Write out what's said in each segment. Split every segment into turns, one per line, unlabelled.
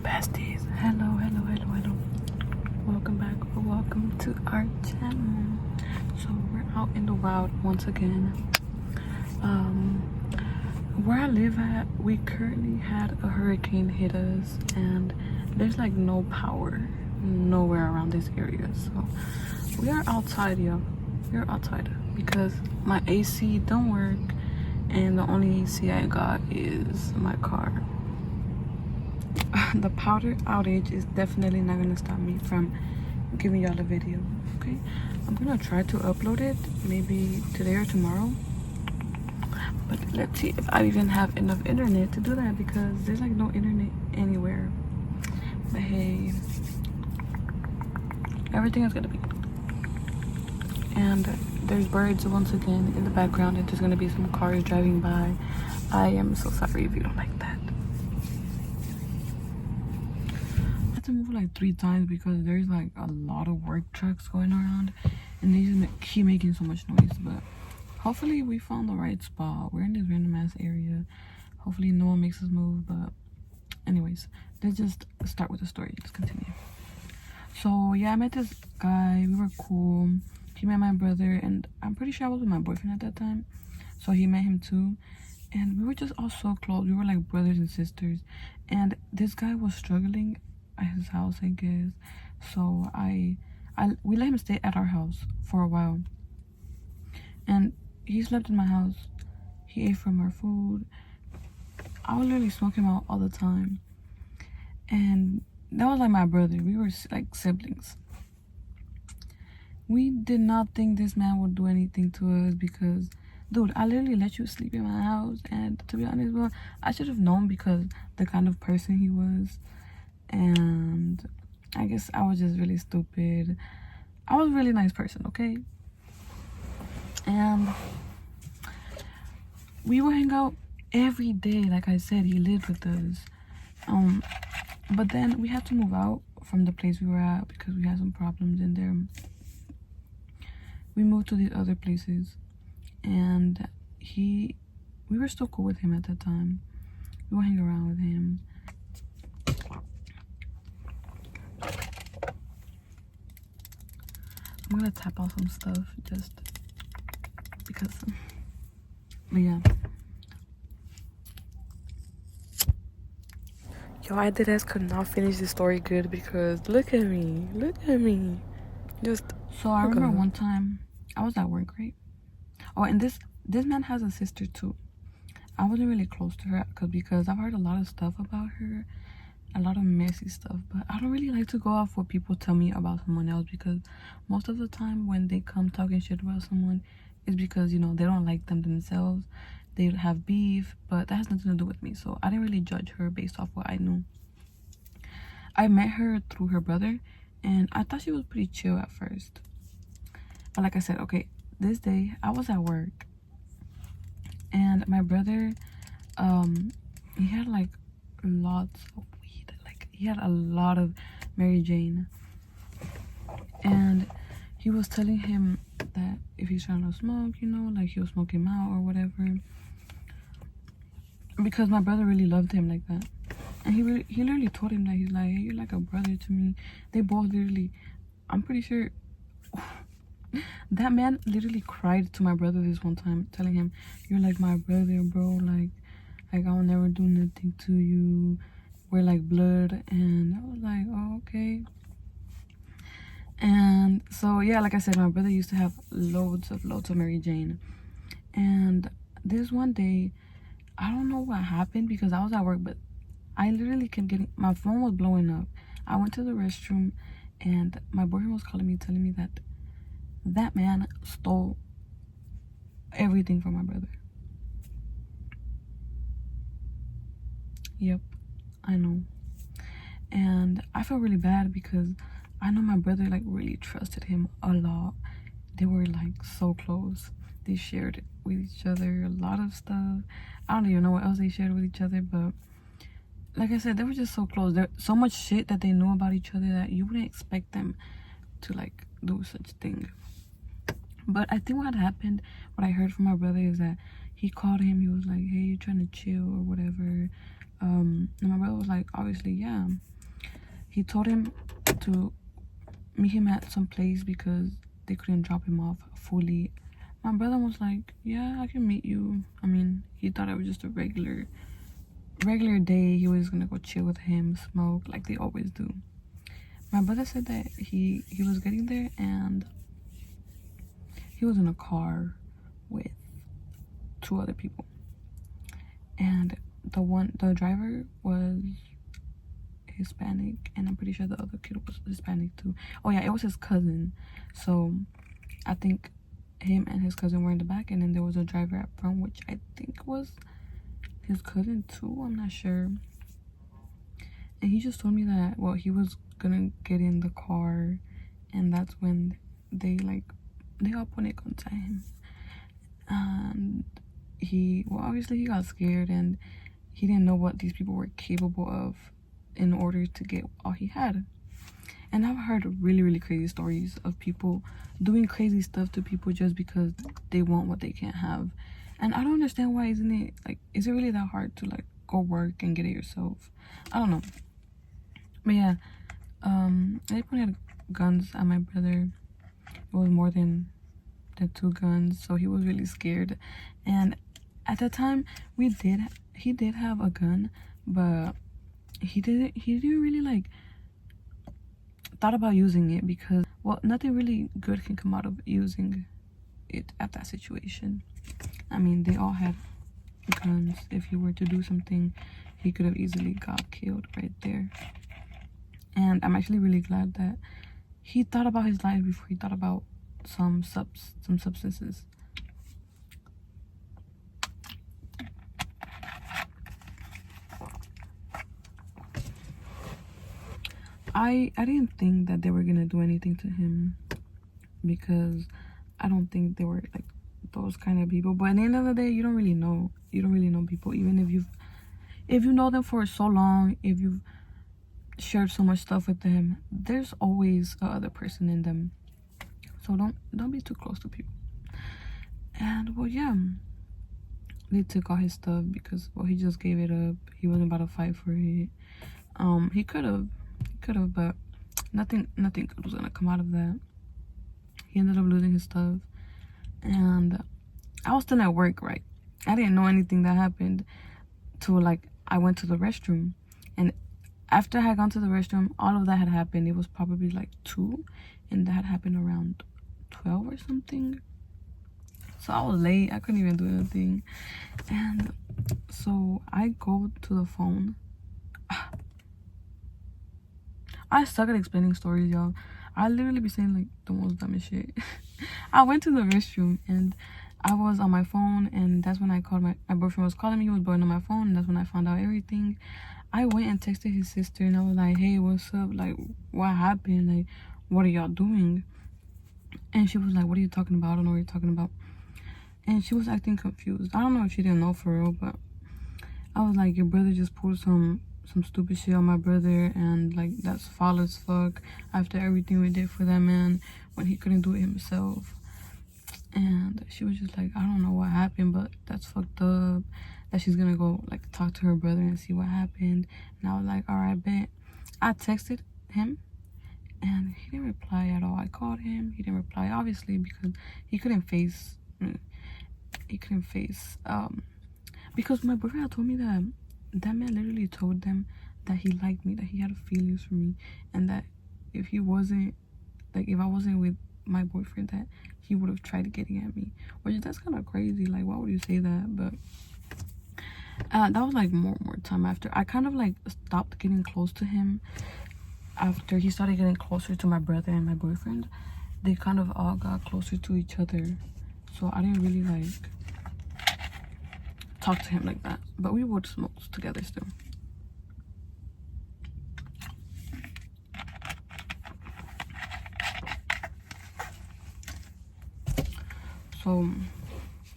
besties. Hello. Welcome back or welcome to our channel. So we're out in the wild once again. Where I live at, we currently had a hurricane hit us and there's like no power nowhere around this area. So we are outside, y'all. We're outside because my AC don't work and the only AC I got is my car. The powder outage is definitely not gonna stop me from giving y'all a video. Okay, I'm gonna try to upload it maybe today or tomorrow, but let's see if I even have enough internet to do that because there's like no internet anywhere. But hey, everything is gonna be good. And there's birds once again in the background and there's gonna be some cars driving by. I am so sorry if you don't like that. To move like 3 times because there's like a lot of work trucks going around and they just keep making so much noise. But hopefully we found the right spot. We're in this random ass area. Hopefully no one makes us move. But anyways, let's just start with the story. Let's continue. So yeah, I met this guy. We were cool. He met my brother and I'm pretty sure I was with my boyfriend at that time, so he met him too. And we were just all so close. We were like brothers and sisters. And this guy was struggling at his house, I guess. So we let him stay at our house for a while. And he slept in my house. He ate from our food. I would literally smoke him out all the time. And that was like my brother. We were like siblings. We did not think this man would do anything to us because, dude, I literally let you sleep in my house. And to be honest, well, I should have known because the kind of person he was. And I guess I was just really stupid. I was a really nice person, okay? And we would hang out every day. Like I said, he lived with us. But then we had to move out from the place we were at because we had some problems in there. We moved to these other places. And we were still cool with him at that time. We would hang around with him. I'm gonna tap on some stuff just because. But yeah. Yo, I could not finish the story good because look at me. Just so I remember one time I was at work, right? Oh, and this man has a sister too. I wasn't really close to her because I've heard a lot of stuff about her. A lot of messy stuff, but I don't really like to go off what people tell me about someone else because most of the time when they come talking shit about someone it's because, you know, they don't like them themselves, they have beef, but that has nothing to do with me. So I didn't really judge her based off what I knew. I met her through her brother and I thought she was pretty chill at first, but like I said, okay, this day I was at work and my brother he had like lots of weed. Like he had a lot of Mary Jane and he was telling him that if he's trying to smoke, you know, like he'll smoke him out or whatever, because my brother really loved him like that. And he literally told him that he's like, hey, you're like a brother to me. They both literally, I'm pretty sure that man literally cried to my brother this one time, telling him, you're like my brother, bro, like I'll never do nothing to you, we're like blood. And I was like, oh, okay. And so yeah, like I said, my brother used to have loads of Mary Jane. And this one day, I don't know what happened because I was at work, but I literally kept getting, my phone was blowing up. I went to the restroom and my boyfriend was calling me, telling me that that man stole everything from my brother. Yep, I know. And I felt really bad because I know my brother like really trusted him a lot. They were like so close. They shared with each other a lot of stuff. I don't even know what else they shared with each other, but like I said, they were just so close. There's so much shit that they knew about each other that you wouldn't expect them to like do such thing. But I think what happened, what I heard from my brother is that he called him, he was like, hey, you trying to chill or whatever, And my brother was like, obviously, yeah. He told him to meet him at some place because they couldn't drop him off fully. My brother was like, yeah, I can meet you. I mean, he thought it was just a regular day. He was gonna go chill with him, smoke, like they always do. My brother said that he was getting there and he was in a car with 2 other people, and the driver was Hispanic, and I'm pretty sure the other kid was Hispanic too. Oh yeah, it was his cousin. So I think him and his cousin were in the back, and then there was a driver up front, which I think was his cousin too, I'm not sure. And he just told me that, well, he was gonna get in the car, and that's when they all pointed guns at him. And obviously he got scared, and he didn't know what these people were capable of in order to get all he had. And I've heard really, really crazy stories of people doing crazy stuff to people just because they want what they can't have. And I don't understand why. Isn't it is it really that hard to go work and get it yourself? I don't know. But yeah, they pointed guns at my brother. It was more than 2 guns, so he was really scared. And at the time, he did have a gun, but he didn't really thought about using it because, well, nothing really good can come out of using it at that situation. I mean, they all had guns. If he were to do something, he could have easily got killed right there. And I'm actually really glad that he thought about his life before he thought about some substances. I didn't think that they were gonna do anything to him because I don't think they were those kind of people. But at the end of the day, you don't really know. You don't really know people, even if you know them for so long, if you've shared so much stuff with them, there's always a other person in them. So don't be too close to people. And well, yeah, they took all his stuff because, well, he just gave it up. He wasn't about to fight for it. He could have, but nothing good was gonna come out of that. He ended up losing his stuff, and I was still at work, right? I didn't know anything that happened till I went to the restroom, and after I had gone to the restroom, all of that had happened. It was probably 2, and that had happened around 12 or something. So I was late. I couldn't even do anything. And so I go to the phone. I suck at explaining stories, y'all. I literally be saying the most dumbest shit. I went to the restroom and I was on my phone, and that's when I called my boyfriend was calling me. He was blowing on my phone, and that's when I found out everything. I went and texted his sister, and I was like, hey, what's up? What happened? What are y'all doing? And she was like, what are you talking about? I don't know what you're talking about. And she was acting confused. I don't know if she didn't know for real, but I was like, your brother just pulled some stupid shit on my brother, and that's foul as fuck after everything we did for that man when he couldn't do it himself. And she was just like, I don't know what happened, but that's fucked up, that she's gonna go talk to her brother and see what happened. And I was like, all right, bet. I texted him and he didn't reply at all. I called him, he didn't reply, obviously, because he couldn't face me. Because my boyfriend had told me that man literally told them that he liked me, that he had feelings for me, and that if he wasn't if I wasn't with my boyfriend, that he would have tried getting at me. Which, that's kind of crazy. Why would you say that? But that was more time after. I kind of stopped getting close to him after he started getting closer to my brother and my boyfriend. They kind of all got closer to each other, so I didn't really talk to him like that, but we would smoke together still. So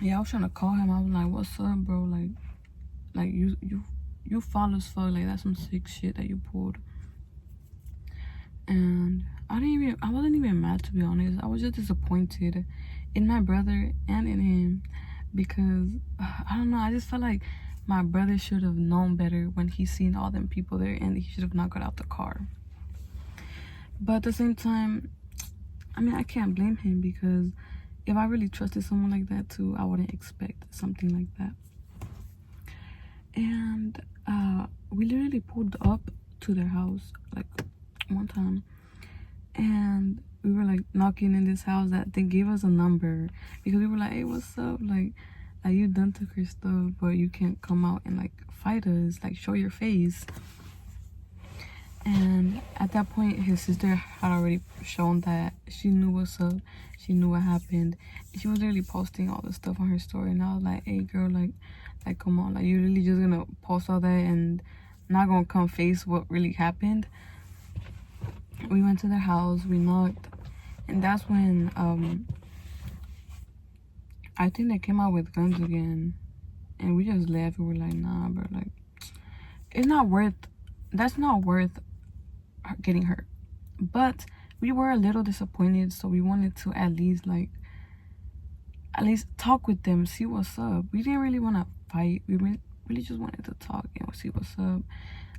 yeah, I was trying to call him. I was like, what's up, bro? You foul as fuck. That's some sick shit that you pulled. And I wasn't even mad, to be honest. I was just disappointed in my brother and in him, because I don't know, I just felt like my brother should have known better when he seen all them people there, and he should have not got out the car. But at the same time, I mean, I can't blame him, because if I really trusted someone like that too, I wouldn't expect something like that. And we literally pulled up to their house like one time, and we were like knocking in this house that they gave us a number, because we were like, hey, what's up, like you done took her stuff, but you can't come out and like fight us, like show your face. And at that point, his sister had already shown that she knew what's up, she knew what happened. She was literally posting all the stuff on her story, and I was like, hey girl, like come on, like you really just gonna post all that and not gonna come face what really happened? We went to their house, we knocked, and that's when I think they came out with guns again, and we just left. We were like, nah bro, like it's not worth, that's not worth getting hurt. But we were a little disappointed, so we wanted to at least talk with them, see what's up. We didn't really want to fight, we really just wanted to talk and see what's up.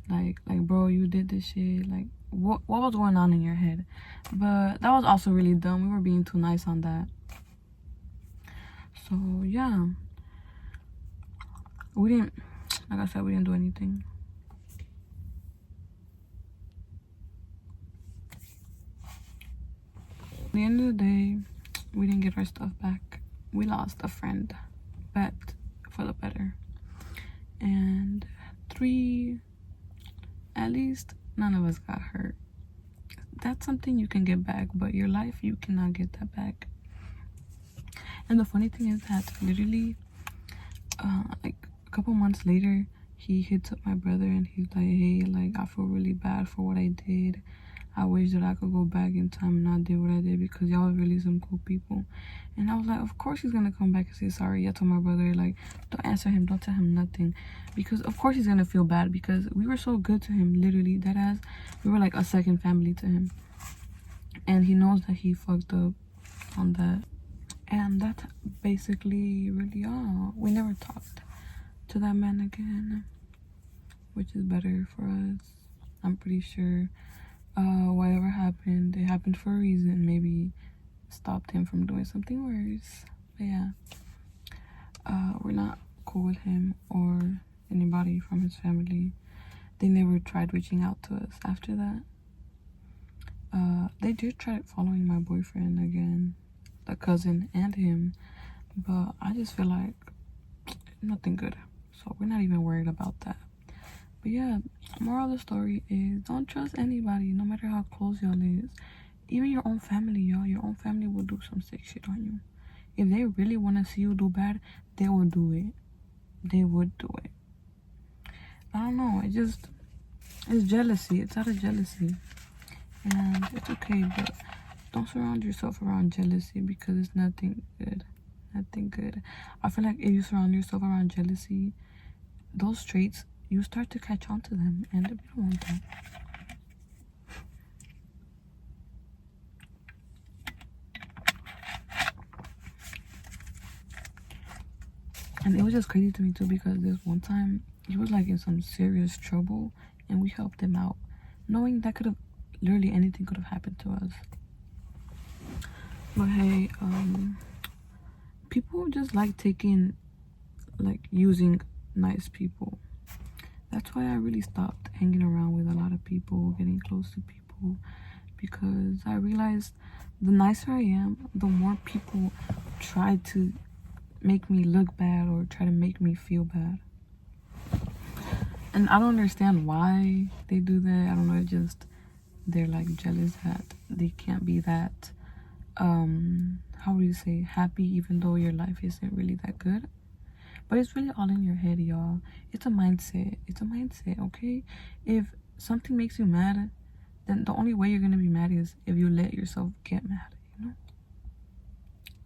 Like bro, you did this shit, like what was going on in your head? But that was also really dumb. We were being too nice on that. So yeah, we didn't, like I said, we didn't do anything. At the end of the day, we didn't get our stuff back. We lost a friend, but for the better. And 3, at least none of us got hurt. That's something you can get back, but your life, you cannot get that back. And the funny thing is that literally like a couple months later, he hits up my brother and he's like, hey, like I feel really bad for what I did. I wish that I could go back in time and not do what I did, because y'all are really some cool people. And I was like, of course he's gonna come back and say sorry. I told my brother, like, don't answer him, don't tell him nothing, because of course he's gonna feel bad, because we were so good to him, literally, that as we were like a second family to him. And he knows that he fucked up on that. And that's basically really all. We never talked to that man again, which is better for us. I'm pretty sure whatever happened, it happened for a reason. Maybe stopped him from doing something worse. But yeah, we're not cool with him or anybody from his family. They never tried reaching out to us after that. They did try following my boyfriend again, the cousin and him, but I just feel like nothing good, so we're not even worried about that. But yeah, moral of the story is, don't trust anybody, no matter how close y'all is. Even your own family, y'all. Your own family will do some sick shit on you. If they really want to see you do bad, they will do it. They would do it. I don't know. It's jealousy. It's out of jealousy. And it's okay, but don't surround yourself around jealousy, because it's nothing good. Nothing good. I feel like if you surround yourself around jealousy, those traits, you start to catch on to them, and we don't want that. And it was just crazy to me too, because this one time he was like in some serious trouble, and we helped him out, knowing that could have, literally anything could have happened to us. But hey, people just like using nice people. That's why I really stopped hanging around with a lot of people, getting close to people, because I realized the nicer I am, the more people try to make me look bad or try to make me feel bad. And I don't understand why they do that. I don't know, it's just they're like jealous that they can't be that how do you say, happy, even though your life isn't really that good. But it's really all in your head, y'all. It's a mindset. It's a mindset, okay? If something makes you mad, then the only way you're gonna be mad is if you let yourself get mad, you know?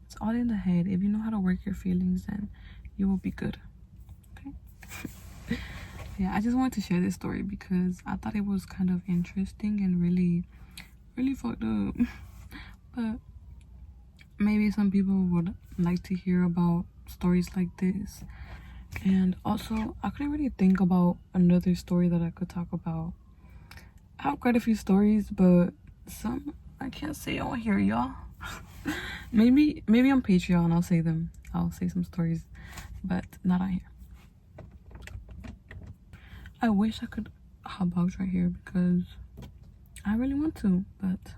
It's all in the head. If you know how to work your feelings, then you will be good, okay? Yeah, I just wanted to share this story because I thought it was kind of interesting and really fucked up. But maybe some people would like to hear about stories like this. And also, I couldn't really think about another story that I could talk about. I have quite a few stories, but some I can't say on here, y'all. maybe on Patreon I'll say them. I'll say some stories, but not on here. I wish I could hot box right here because I really want to, but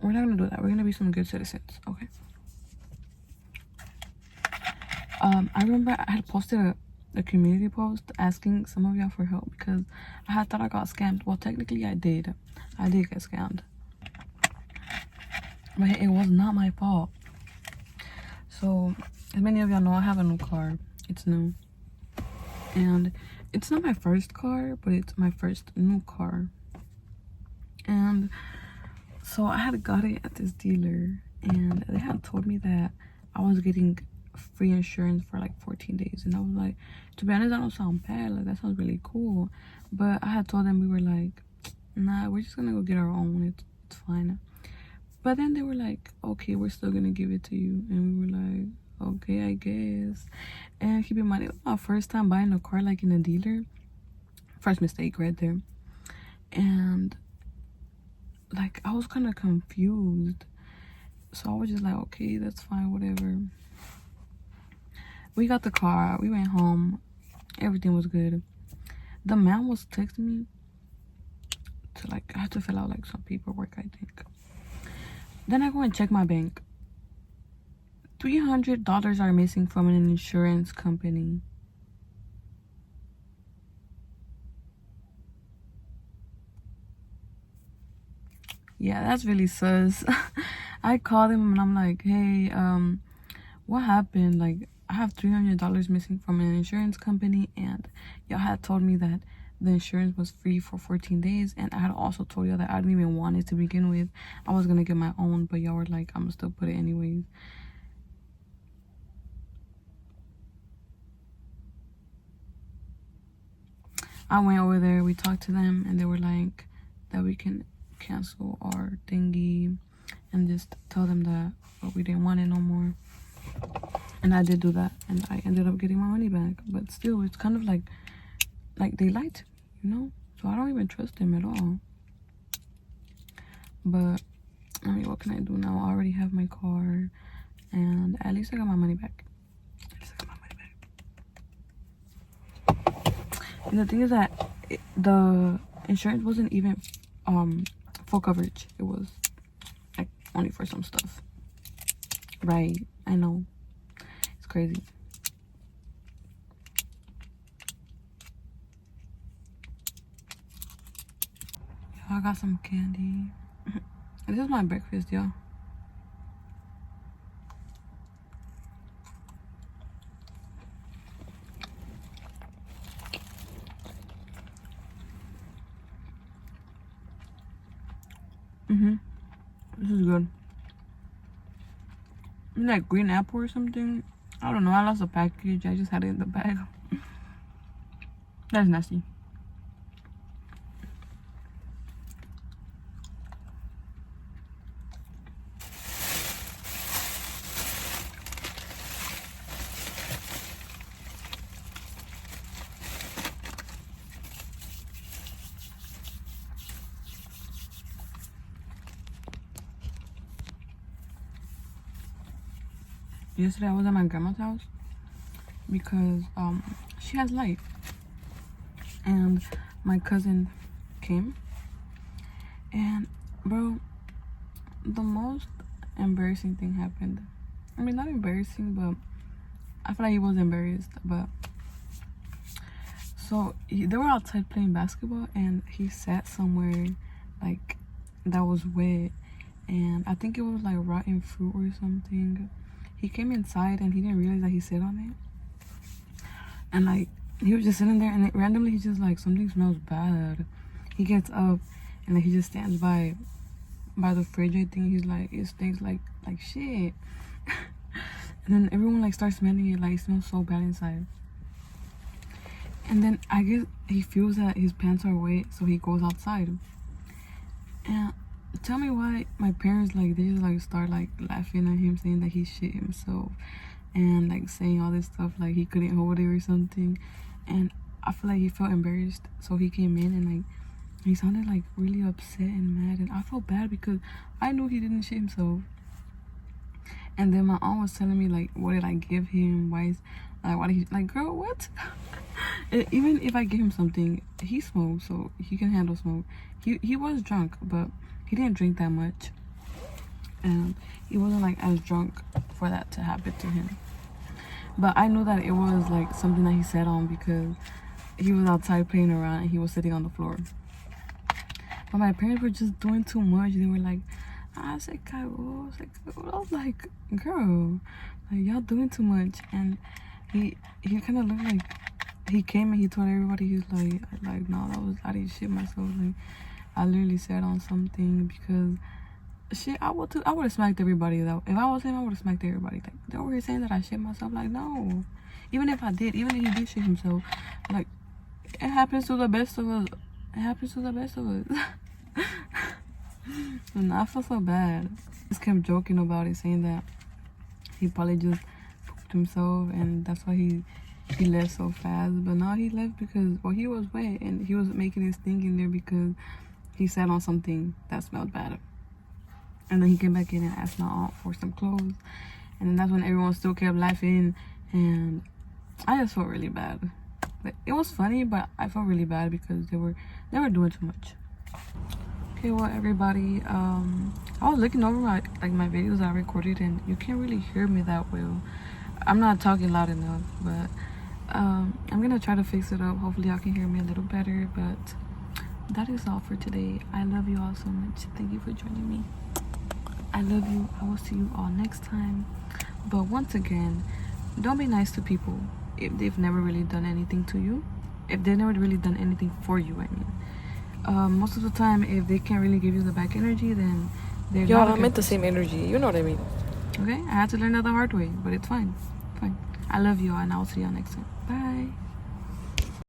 we're not gonna do that. We're gonna be some good citizens, okay? I remember I had posted a community post asking some of y'all for help because I had thought I got scammed. Well, technically I did. I did get scammed. But it was not my fault. So, as many of y'all know, I have a new car. It's new. And it's not my first car, but it's my first new car. And so I had got it at this dealer, and they had told me that I was getting free insurance for like 14 days. And I was like, to be honest, that don't sound bad. Like, that sounds really cool. But I had told them, we were like, nah, we're just gonna go get our own. It's fine. But then they were like, okay, we're still gonna give it to you. And we were like, okay, I guess. And keep in mind, it was my first time buying a car like in a dealer. First mistake right there. And like, I was kind of confused. So I was just like, okay, that's fine, whatever. We got the car, we went home, everything was good. The man was texting me to like, I had to fill out like some paperwork, I think. Then I go and check my bank. $300 are missing from an insurance company. Yeah, that's really sus. I called him and I'm like, hey, what happened? Like, I have $300 missing from an insurance company, and y'all had told me that the insurance was free for 14 days, and I had also told y'all that I didn't even want it to begin with. I was gonna get my own, but y'all were like, I'm gonna still put it anyways. I went over there, we talked to them, and they were like that we can cancel our thingy and just tell them that we didn't want it no more. And I did do that, and I ended up getting my money back. But still, it's kind of like they lied to me, you know? So I don't even trust them at all. But I mean, what can I do now? I already have my car, and at least I got my money back. And the thing is that the insurance wasn't even full coverage. It was like only for some stuff. Right, I know. It's crazy. I got some candy. This is my breakfast, y'all. This is good. It's like green apple or something. I don't know. I lost the package. I just had it in the bag. That's nasty. Yesterday I was at my grandma's house because she has light, and my cousin came, and bro, the most embarrassing thing happened. I mean, not embarrassing, but I feel like he was embarrassed. But so they were outside playing basketball, and he sat somewhere like that was wet, and I think it was like rotten fruit or something. He came inside and he didn't realize that he sat on it, and like he was just sitting there, and randomly he's just like, something smells bad. He gets up and like he just stands by the fridge. I think he's like, it stinks like shit. And then everyone like starts smelling it, like it smells so bad inside. And then I guess he feels that his pants are wet, so he goes outside. And tell me why my parents like, they just like start like laughing at him, saying that he shit himself. and like saying all this stuff like he couldn't hold it or something. And I feel like he felt embarrassed, so he came in and like he sounded like really upset and mad, and I felt bad because I knew he didn't shit himself. And then my aunt was telling me like, what did I give him? Why did he, like, girl, what? Even if I give him something, he smokes, so he can handle smoke. He was drunk, but he didn't drink that much, and he wasn't like as drunk for that to happen to him. But I knew that it was like something that he sat on because he was outside playing around and he was sitting on the floor. But my parents were just doing too much. They were like, I was like, girl, like, y'all doing too much. And he kind of looked like, he came and he told everybody, he's like, no, I didn't shit myself. Like, I literally sat on something because shit, I would have smacked everybody though. If I was him, I would have smacked everybody. Like, they were here saying that I shit myself. Like, no. Even if he did shit himself, like, it happens to the best of us. It happens to the best of us. And I felt so bad. Just kept joking about it, saying that he probably just pooped himself and that's why he left so fast. But now he left because, well, he was wet and he was making his thing in there because he sat on something that smelled bad. And then he came back in and asked my aunt for some clothes. And then that's when everyone still kept laughing. And I just felt really bad. But it was funny, but I felt really bad because they were doing too much. Okay, well, everybody, I was looking over my videos I recorded, and you can't really hear me that well. I'm not talking loud enough, but I'm gonna try to fix it up. Hopefully y'all can hear me a little better. But that is all for today. I love you all so much. Thank you for joining me. I love you. I will see you all next time. But once again, don't be nice to people if they've never really done anything to you. If they've never really done anything for you, I mean. Most of the time, if they can't really give you the back energy, then they're not a good
meant the same energy. You know what I mean?
Okay? I had to learn that the hard way, but it's fine. Fine. I love you all, and I'll see y'all next time. Bye.